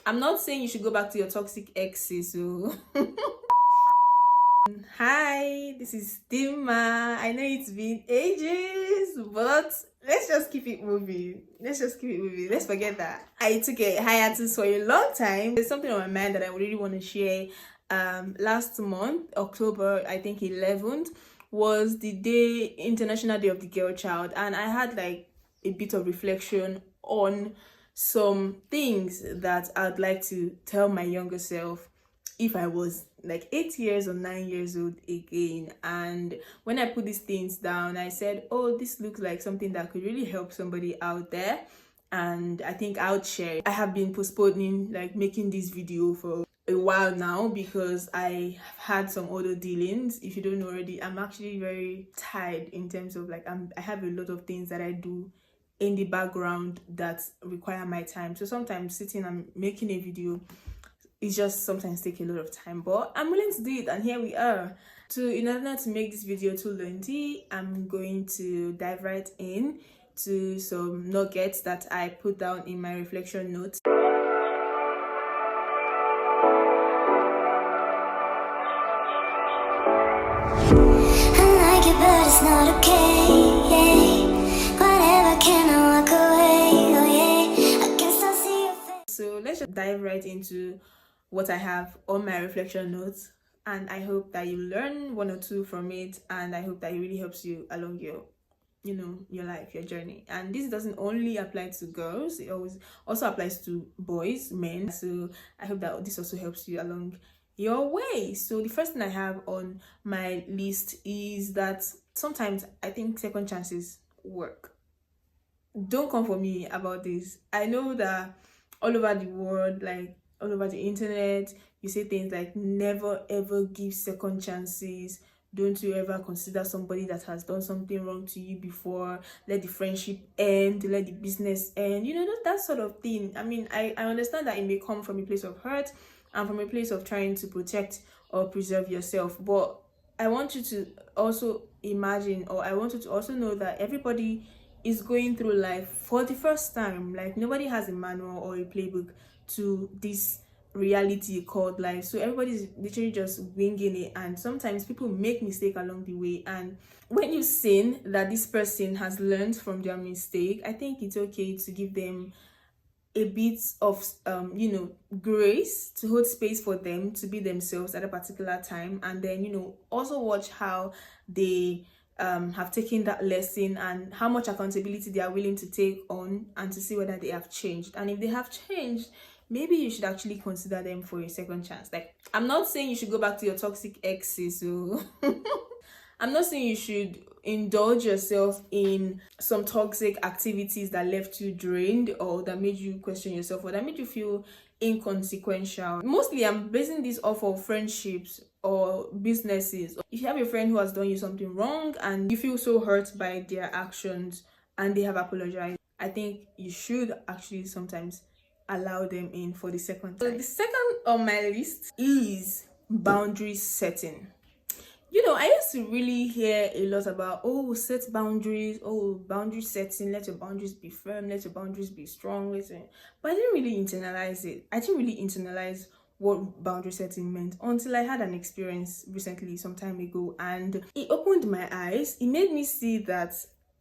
I'm not saying you should go back to your toxic exes. So hi, this is Dima. I know it's been ages, but let's just keep it moving. Let's forget that. I took a hiatus for a long time. There's something on my mind that I really want to share. Last month, October, I think 11th, was the International Day of the Girl Child, and I had like a bit of reflection on some things that I'd like to tell my younger self if I was like 8 years or 9 years old again. And when I put these things down, I said, oh, this looks like something that could really help somebody out there, and I think I would share it. I have been postponing like making this video for a while now because I have had some other dealings. If you don't know already, I'm actually very tired in terms of like I have a lot of things that I do in the background that require my time. So sometimes sitting and making a video, it just sometimes take a lot of time, but I'm willing to do it, and here we are. So in order not to make this video too lengthy, I'm going to dive right in to some nuggets that I put down in my reflection notes. But it's not okay, yeah. Whatever, can I walk away, oh yeah. I can still see your face. So let's just dive right into what I have on my reflection notes, and I hope that you learn one or two from it, and I hope that it really helps you along your your life, your journey. And this doesn't only apply to girls, it always also applies to boys, men. So I hope that this also helps you along your way. So the first thing I have on my list is that sometimes I think second chances work. Don't come for me about this. I know that all over the world, like all over the internet, you say things like never ever give second chances. Don't you ever consider somebody that has done something wrong to you before. Let the friendship end, let the business end, that sort of thing. I mean, I understand that it may come from a place of hurt and from a place of trying to protect or preserve yourself, but I want you to also imagine, or I want you to also know that everybody is going through life for the first time. Like nobody has a manual or a playbook to this reality called life, so everybody's literally just winging it, and sometimes people make mistakes along the way. And when you've seen that this person has learned from their mistake, I think it's okay to give them a bit of grace, to hold space for them to be themselves at a particular time, and then also watch how they have taken that lesson and how much accountability they are willing to take on, and to see whether they have changed. And if they have changed, maybe you should actually consider them for a second chance. Like, I'm not saying you should go back to your toxic exes, so I'm not saying you should indulge yourself in some toxic activities that left you drained, or that made you question yourself, or that made you feel inconsequential. Mostly I'm basing this off of friendships or businesses. If you have a friend who has done you something wrong and you feel so hurt by their actions and they have apologized, I think you should actually sometimes allow them in for the second time. So the second on my list is boundary setting. I used to really hear a lot about, set boundaries, boundary setting, let your boundaries be firm, let your boundaries be strong, but I didn't really internalize it. I didn't really internalize what boundary setting meant until I had an experience recently, some time ago, and it opened my eyes. It made me see that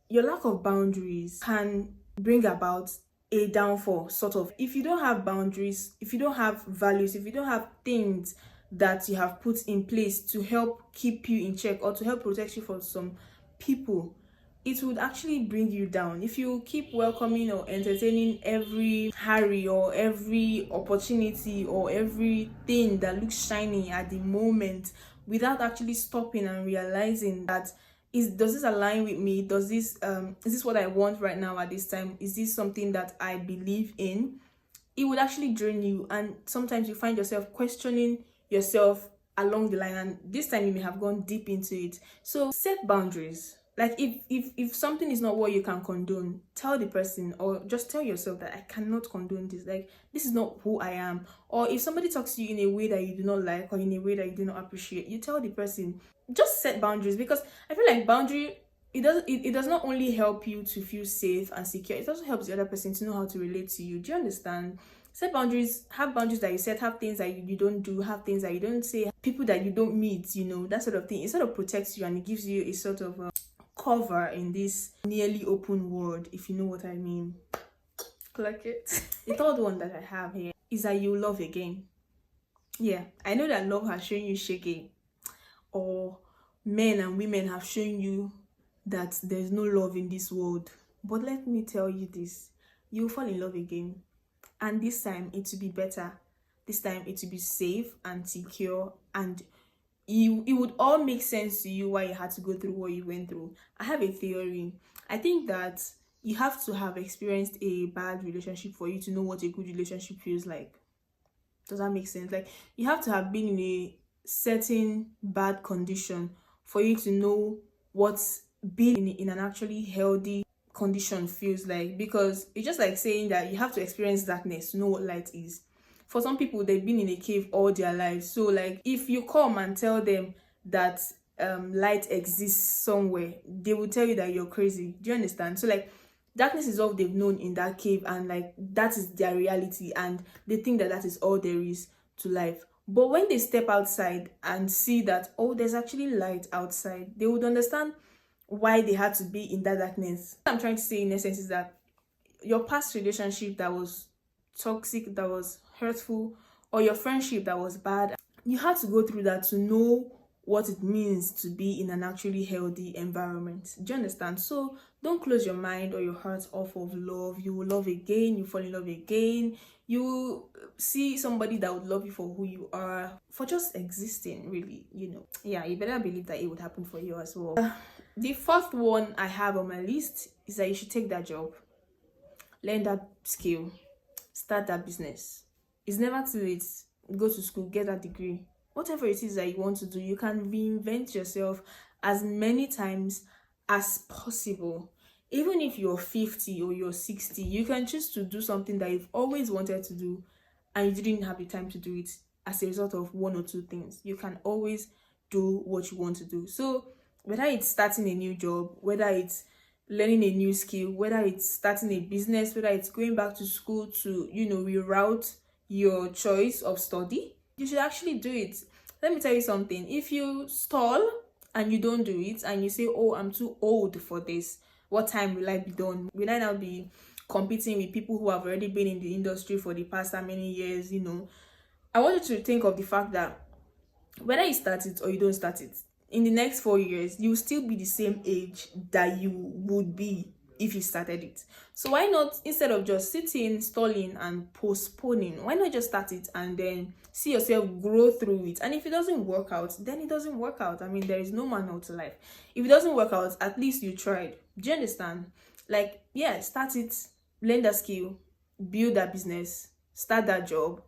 your lack of boundaries can bring about a downfall, sort of. If you don't have boundaries, if you don't have values, if you don't have things that you have put in place to help keep you in check or to help protect you from some people, it would actually bring you down. If you keep welcoming or entertaining every hurry or every opportunity or everything that looks shiny at the moment, without actually stopping and realizing that, does this align with me? Does this is this what I want right now at this time? Is this something that I believe in? It would actually drain you, and sometimes you find yourself questioning yourself along the line, and this time you may have gone deep into it. So set boundaries. Like if something is not what you can condone, tell the person, or just tell yourself that I cannot condone this. Like, this is not who I am. Or if somebody talks to you in a way that you do not like, or in a way that you do not appreciate, you tell the person. Just set boundaries, because I feel like boundary, it does not only help you to feel safe and secure, it also helps the other person to know how to relate to you. Do you understand? Set boundaries, have boundaries that you set, have things that you don't do, have things that you don't say, people that you don't meet, that sort of thing. It sort of protects you and it gives you a sort of cover in this nearly open world, if you know what I mean. Click it. The third one that I have here is that you love again. Yeah, I know that love has shown you shaking, or men and women have shown you that there's no love in this world. But let me tell you this, you'll fall in love again. And this time it will be better. This time it will be safe and secure, and it would all make sense to you why you had to go through what you went through. I have a theory. I think that you have to have experienced a bad relationship for you to know what a good relationship feels like. Does that make sense? Like, you have to have been in a certain bad condition for you to know what being in an actually healthy condition feels like. Because it's just like saying that you have to experience darkness to know what light is. For some people, they've been in a cave all their lives. So like, if you come and tell them that light exists somewhere, they will tell you that you're crazy. Do you understand? So like, darkness is all they've known in that cave, and like, that is their reality, and they think that that is all there is to life. But when they step outside and see that, oh, there's actually light outside, they would understand why they had to be in that darkness. What I'm trying to say in essence is that your past relationship that was toxic, that was hurtful, or your friendship that was bad, you had to go through that to know what it means to be in an actually healthy environment. Do you understand? So don't close your mind or your heart off of love. You will love again, you fall in love again, you see somebody that would love you for who you are, for just existing, really. Yeah, you better believe that it would happen for you as well. The fourth one I have on my list is that you should take that job, learn that skill, start that business. It's never too late. Go to school, get that degree. Whatever it is that you want to do, you can reinvent yourself as many times as possible. Even if you're 50 or you're 60, you can choose to do something that you've always wanted to do and you didn't have the time to do it as a result of one or two things. You can always do what you want to do. So whether it's starting a new job, whether it's learning a new skill, whether it's starting a business, whether it's going back to school to, reroute your choice of study, you should actually do it. Let me tell you something. If you stall and you don't do it and you say, oh, I'm too old for this, what time will I be done? Will I now be competing with people who have already been in the industry for the past how many years? I want you to think of the fact that whether you start it or you don't start it, in the next 4 years, you'll still be the same age that you would be if you started it. So why not, instead of just sitting, stalling and postponing, why not just start it and then see yourself grow through it? And if it doesn't work out, then it doesn't work out. I mean, there is no manual to life. If it doesn't work out, at least you tried. Do you understand? Like, yeah, start it, learn that skill, build that business, start that job,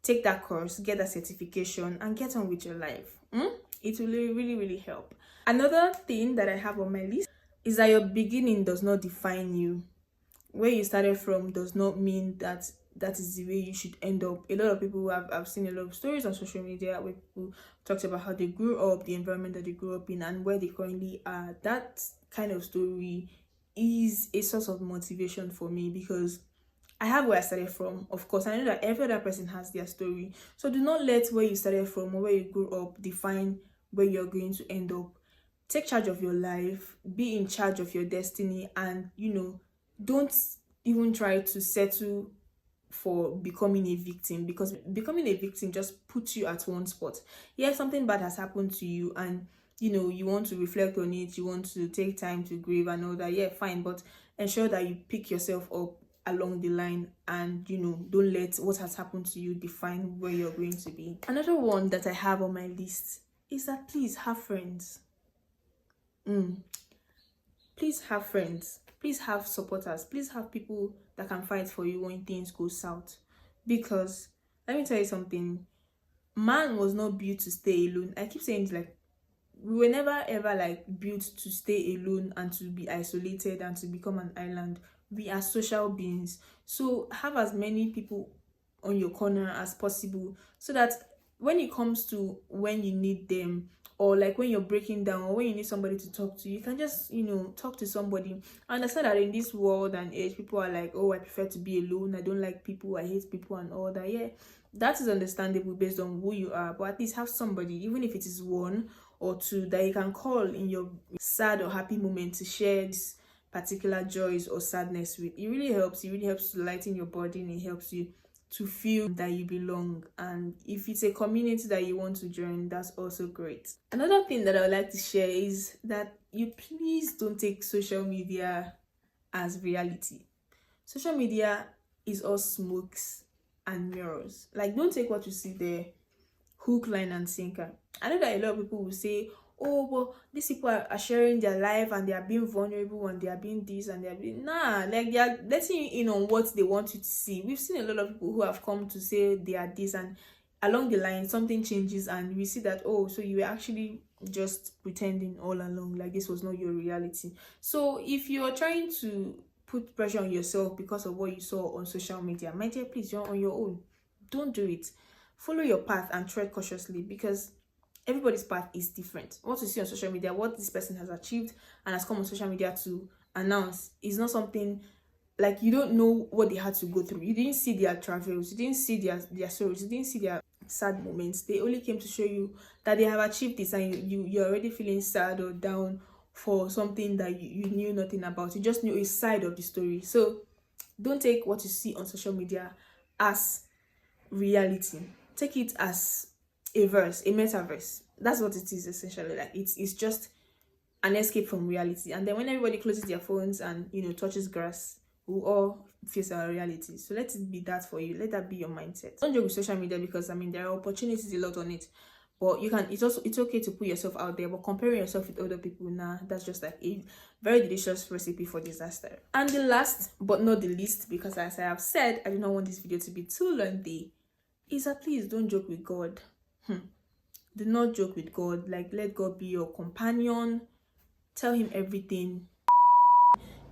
take that course, get that certification, and get on with your life. It will really, really help. Another thing that I have on my list is that your beginning does not define you. Where you started from does not mean that is the way you should end up. A lot of people I've seen a lot of stories on social media where people talked about how they grew up, the environment that they grew up in, and where they currently are. That kind of story is a source of motivation for me, because I have where I started from. Of course, I know that every other person has their story. So do not let where you started from or where you grew up define where you're going to end up. Take charge of your life, be in charge of your destiny, and don't even try to settle for becoming a victim, because becoming a victim just puts you at one spot. Yeah, something bad has happened to you and you want to reflect on it, you want to take time to grieve and all that. Yeah, fine, but ensure that you pick yourself up along the line, and don't let what has happened to you define where you're going to be. Another one that I have on my list is that please have friends. Please have friends, please have supporters, please have people that can fight for you when things go south. Because let me tell you something, man was not built to stay alone. I keep saying it's like, we were never ever built to stay alone and to be isolated and to become an island. We are social beings, so have as many people on your corner as possible, so that when it comes to when you need them, or like when you're breaking down, or when you need somebody to talk to, you can just, talk to somebody. I understand that in this world and age, people are like, oh, I prefer to be alone, I don't like people, I hate people and all that. Yeah, that is understandable based on who you are, but at least have somebody, even if it is one or two, that you can call in your sad or happy moment to share this particular joys or sadness with. It really helps to lighten your body, and it helps you to feel that you belong. And if it's a community that you want to join, that's also great. Another thing that I would like to share is that you please don't take social media as reality. Social media is all smokes and mirrors. Like, don't take what you see there hook, line, and sinker. I know that a lot of people will say, oh, well, these people are sharing their life and they are being vulnerable and they are being this and they are being... Nah, like, they are letting you in on what they want you to see. We've seen a lot of people who have come to say they are this, and along the line something changes and we see that, oh, so you were actually just pretending all along, like this was not your reality. So if you're trying to put pressure on yourself because of what you saw on social media, my dear, please, you're on your own. Don't do it. Follow your path and tread cautiously, because everybody's path is different. What you see on social media, what this person has achieved and has come on social media to announce, is not something, like, you don't know what they had to go through. You didn't see their travels, you didn't see their sorrows, you didn't see their sad moments. They only came to show you that they have achieved this, and you're already feeling sad or down for something that you knew nothing about. You just knew a side of the story. So don't take what you see on social media as reality. Take it as a metaverse. That's what it is essentially. Like, it's just an escape from reality. And then when everybody closes their phones and touches grass, we'll all face our reality. So let it be that for you. Let that be your mindset. Don't joke with social media, because there are opportunities a lot on it, but it's okay to put yourself out there. But comparing yourself with other people, that's just like a very delicious recipe for disaster. And the last but not the least, because as I have said, I do not want this video to be too lengthy, is that please don't joke with God. Do not joke with God. Like, let God be your companion. Tell him everything.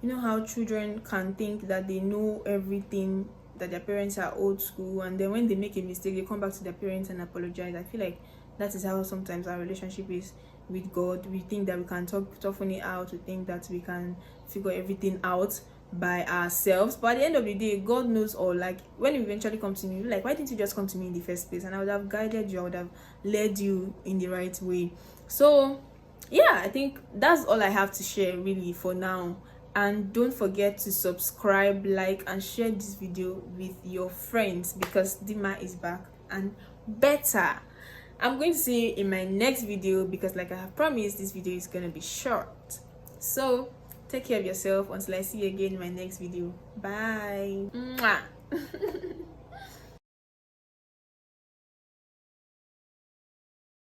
You know how children can think that they know everything, that their parents are old school, and then when they make a mistake, they come back to their parents and apologize. I feel like that is how sometimes our relationship is with God. We think that we can toughen it out. We think that we can figure everything out by ourselves, but at the end of the day, God knows all. Like, when you eventually come to me, like, why didn't you just come to me in the first place? And I would have guided you, I would have led you in the right way. So yeah, I think that's all I have to share really for now. And don't forget to subscribe, like, and share this video with your friends, because Dima is back and better. I'm going to see you in my next video, because like I have promised, this video is going to be short. So take care of yourself until I see you again in my next video. Bye. Mwah.